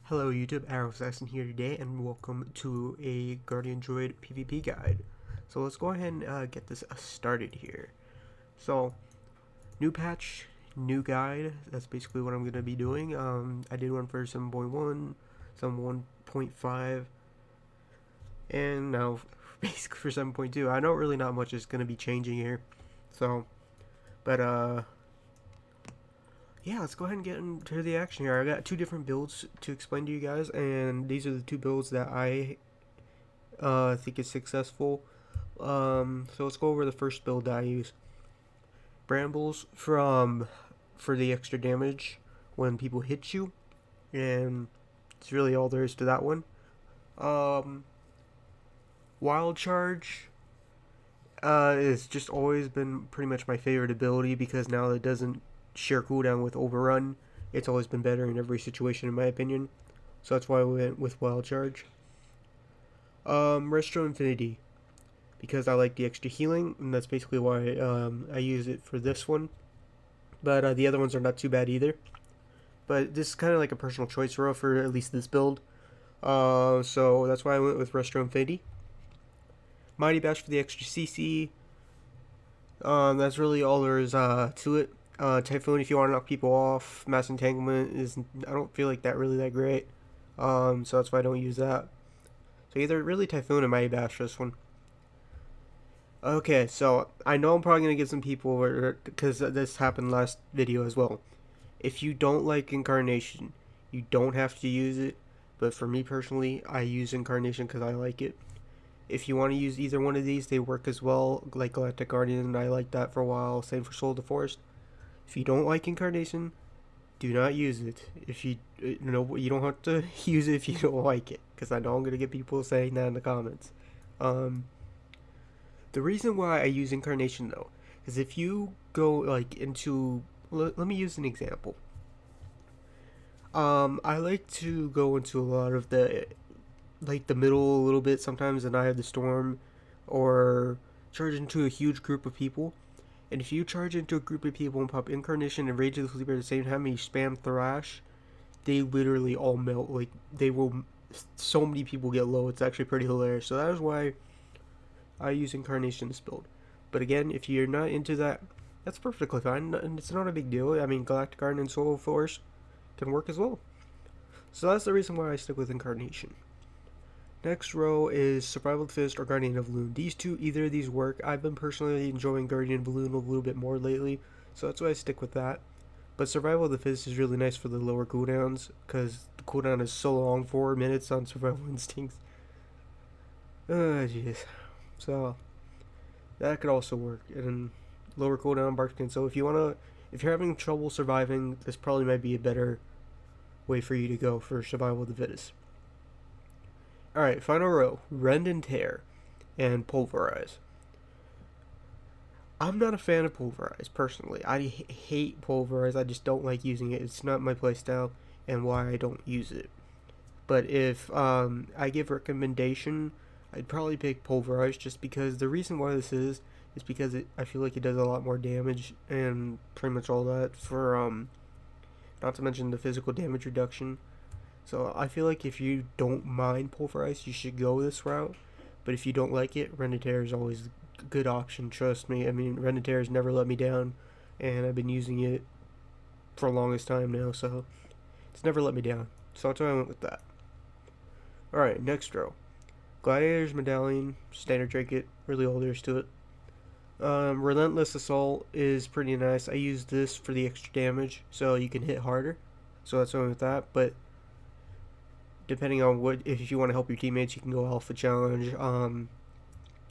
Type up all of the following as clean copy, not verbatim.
Hello YouTube, Arrow Assassin here today, and welcome to a Guardian Druid PvP guide. So let's go ahead and get this started here. So, new patch, new guide, that's basically what I'm going to be doing. I did one for 7.1, some 1.5, and now basically for 7.2. I know really not much is going to be changing here. So, but yeah, let's go ahead and get into the action here. I got two different builds to explain to you guys, and these are the two builds that I think is successful. So let's go over the first build that I use. Brambles for the extra damage when people hit you, and it's really all there is to that one. Um, Wild Charge has just always been pretty much my favorite ability because now it doesn't share cooldown with Overrun. It's always been better in every situation in my opinion. So that's why I went with Wild Charge. Restro Infinity, because I like the extra healing, and that's basically why I use it for this one. But the other ones are not too bad either. But this is kind of like a personal choice row for at least this build. So that's why I went with Restro Infinity. Mighty Bash for the extra CC. That's really all there is to it. Typhoon if you want to knock people off. Mass Entanglement is, I don't feel like that really that great. So that's why I don't use that. So either really Typhoon or Mighty Bash for this one. Okay, so I know I'm probably going to get some people, because this happened last video as well. If you don't like Incarnation, you don't have to use it. But for me personally, I use Incarnation because I like it. If you want to use either one of these, they work as well. Like Galactic Guardian, I liked that for a while. Same for Soul of the Forest. If you don't like Incarnation, do not use it. If you you don't have to use it if you don't like it, because I know I'm gonna get people saying that in the comments. The reason why I use Incarnation though is if you go like into, let me use an example. I like to go into a lot of the middle a little bit sometimes, and I have the storm, or charge into a huge group of people. And if you charge into a group of people and pop Incarnation and Rage of the Sleeper at the same time, and you spam Thrash, they literally all melt. Like, they will. So many people get low. It's actually pretty hilarious. So that is why I use Incarnation this build. But again, if you're not into that, that's perfectly fine, and it's not a big deal. I mean, Galactic Garden and Soul Force can work as well. So that's the reason why I stick with Incarnation. Next row is Survival of the Fittest or Guardian of Loon. These two, either of these work. I've been personally enjoying Guardian of Loon a little bit more lately, so that's why I stick with that. But Survival of the Fittest is really nice for the lower cooldowns, because the cooldown is so long, 4 minutes on Survival Instincts. Jeez. So, that could also work. And lower cooldown Barkskin. So if you're having trouble surviving, this probably might be a better way for you to go for Survival of the Fittest. Alright, final row. Rend and Tear and Pulverize. I'm not a fan of Pulverize, personally. I hate Pulverize. I just don't like using it. It's not my playstyle and why I don't use it. But if I give recommendation, I'd probably pick Pulverize, just because the reason why this is because I feel like it does a lot more damage and pretty much all that, for not to mention the physical damage reduction. So I feel like if you don't mind Pulverize, you should go this route. But if you don't like it, Rend and Tear is always a good option, trust me. I mean, Rend and Tear has never let me down, and I've been using it for the longest time now, so it's never let me down. So that's why I went with that. Alright, next row. Gladiator's Medallion, Standard Trinket, really all there is to it. Relentless Assault is pretty nice. I use this for the extra damage, so you can hit harder. So that's why I went with that, but depending on if you want to help your teammates, you can go Alpha Challenge.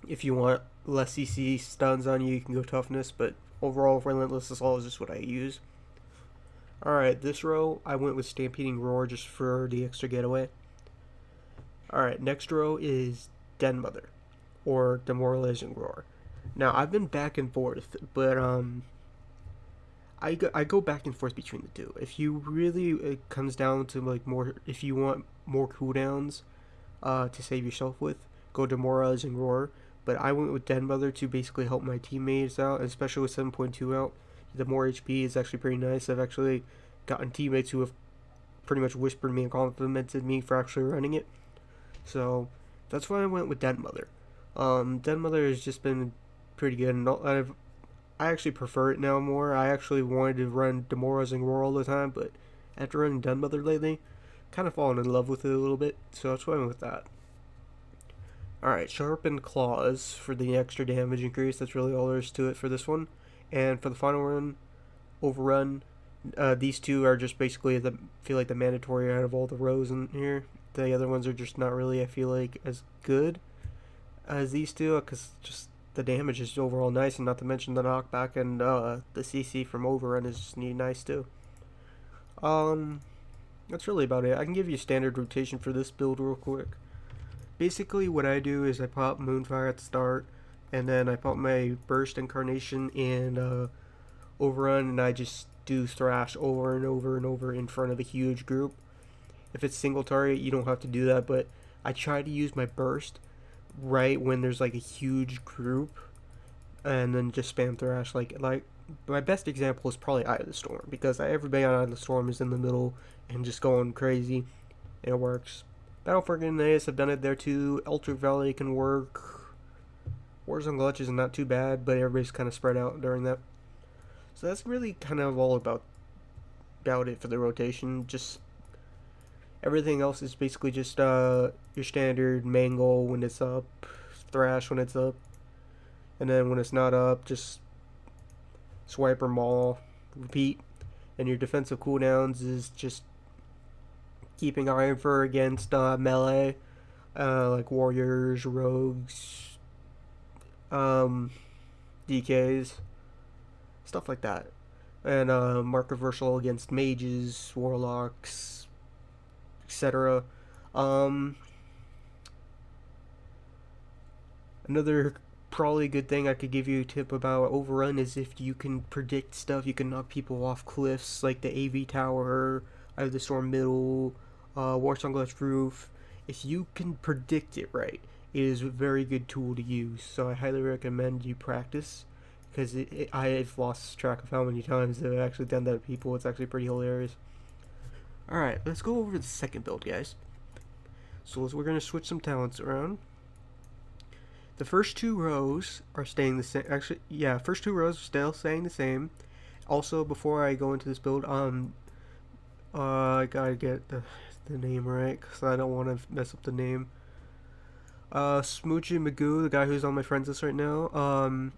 If you want less CC stuns on you, you can go Toughness, but overall, Relentless Assault is just what I use. Alright, this row, I went with Stampeding Roar just for the extra getaway. Alright, next row is Den Mother, or Demoralizing Roar. Now, I've been back and forth, but I go back and forth between the two. If you really, it comes down to like more, if you want more cooldowns to save yourself with, go Demoralizing Roar. But I went with Den Mother to basically help my teammates out, especially with 7.2 out. The more HP is actually pretty nice. I've actually gotten teammates who have pretty much whispered me and complimented me for actually running it. So that's why I went with Den Mother. Den Mother has just been pretty good, and I actually prefer it now more. I actually wanted to run Demoralizing Roar all the time, but after running Den Mother lately, kind of fallen in love with it a little bit, so that's why I went with that. Alright, Sharpened Claws for the extra damage increase. That's really all there is to it for this one. And for the final run, Overrun, these two are just basically feel like the mandatory out of all the rows in here. The other ones are just not really, I feel like, as good as these two, because just the damage is overall nice, and not to mention the knockback and the CC from Overrun is just nice too. That's really about it. I can give you a standard rotation for this build real quick. Basically, what I do is I pop Moonfire at the start, and then I pop my Burst, Incarnation, and Overrun, and I just do Thrash over and over and over in front of a huge group. If it's single target, you don't have to do that, but I try to use my Burst right when there's like a huge group, and then just spam Thrash. Like my best example is probably Eye of the Storm, because everybody on Eye of the Storm is in the middle and just going crazy, and it works. Battle for Grenades, I've done it there too. Eldritch Valley can work. Warzone Glitch is not too bad, but everybody's kind of spread out during that. So that's really kind of all about it for the rotation. Just everything else is basically just your standard Mangle when it's up, Thrash when it's up, and then when it's not up, just Swipe or Maul, repeat. And your defensive cooldowns is just keeping Iron Fur against melee, like Warriors, Rogues, DKs, stuff like that. And Mark Reversal against Mages, Warlocks, etc. Another probably good thing I could give you a tip about Overrun is if you can predict stuff, you can knock people off cliffs like the AV Tower, Eye of the Storm Middle, Warsong Glitch Roof. If you can predict it right, it is a very good tool to use. So I highly recommend you practice, because I've lost track of how many times I've actually done that to people. It's actually pretty hilarious. Alright, let's go over the second build, guys. So we're going to switch some talents around. The first two rows are staying the same. Actually, yeah, first two rows are still staying the same. Also, before I go into this build, I gotta get the name right, because I don't want to mess up the name. Smoochy Magoo, the guy who's on my friends list right now,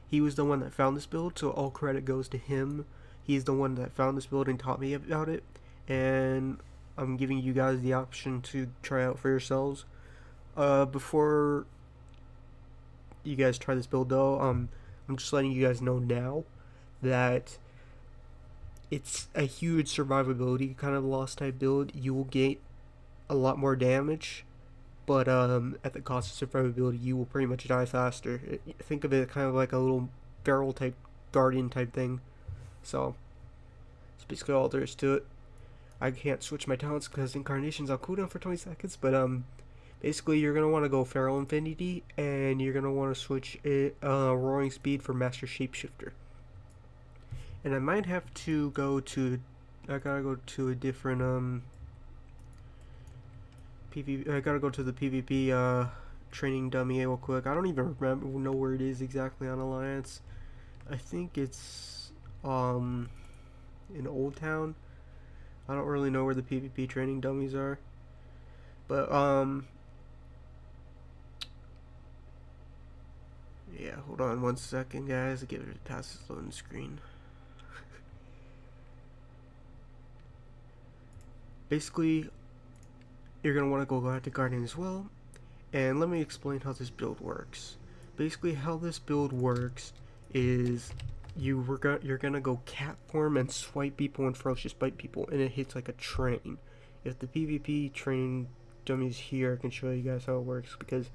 he was the one that found this build, so all credit goes to him. He's the one that found this build and taught me about it, and I'm giving you guys the option to try out for yourselves. Before you guys try this build though, I'm just letting you guys know now that it's a huge survivability kind of lost type build. You will get a lot more damage, but at the cost of survivability, you will pretty much die faster. Think of it kind of like a little feral type guardian type thing. So that's basically all there is to it. I can't switch my talents because Incarnation's on cooldown for 20 seconds, but basically you're going to want to go Feral Infinity, and you're going to want to switch it Roaring Speed for Master Shapeshifter. And I might have to go to, I gotta go to a different PvP, I gotta go to the PvP training dummy real quick. I don't even know where it is exactly on Alliance. I think it's in Old Town. I don't really know where the PvP training dummies are, but yeah, hold on one second, guys. I get it past this loading screen. Basically, you're going to want to go out to Guardian as well, and let me explain how this build works. Basically, how this build works is you're going to go cat form and swipe people and ferocious bite people, and it hits like a train. If the PvP train dummies here, I can show you guys how it works, because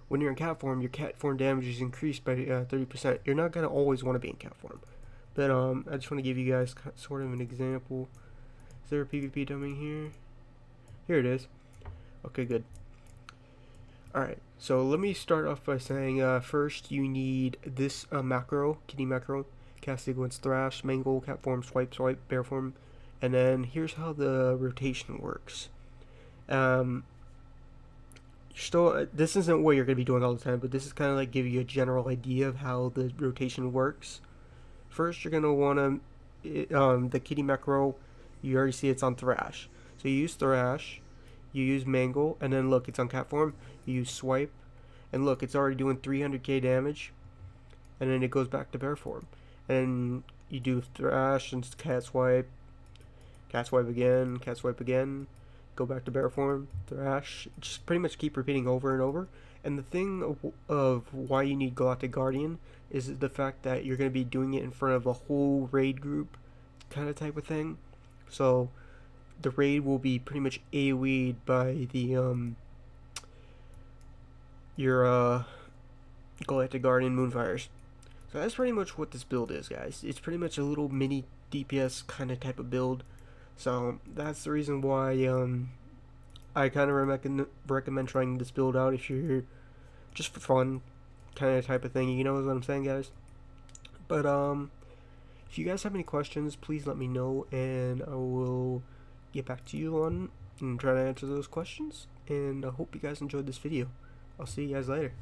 when you're in cat form, your cat form damage is increased by 30%. You're not going to always want to be in cat form, but I just want to give you guys sort of an example. Is there a PvP dummy here? Here it is. Okay, good. Alright, so let me start off by saying first you need this macro, kitty macro, cast against Thrash, Mangle, cat form, swipe, bear form, And then here's how the rotation works. Um, still, this isn't what you're going to be doing all the time, but this is kind of like give you a general idea of how the rotation works. First, you're going to want to, the kitty macro, you already see it's on Thrash. So you use Thrash, you use Mangle, and then look, it's on cat form. You use Swipe, and look, it's already doing 300k damage, and then it goes back to bear form. And you do Thrash and cat swipe again, go back to bear form, Thrash. Just pretty much keep repeating over and over. And the thing of why you need Galactic Guardian is the fact that you're going to be doing it in front of a whole raid group kind of type of thing. So the raid will be pretty much AoE'd by the your Galactic Guardian Moonfires. So that's pretty much what this build is, guys. It's pretty much a little mini DPS kind of type of build. So that's the reason why I kind of recommend trying this build out if you're just for fun kind of type of thing. You know what I'm saying, guys? But if you guys have any questions, please let me know, and I will get back to you on and try to answer those questions. And I hope you guys enjoyed this video. I'll see you guys later.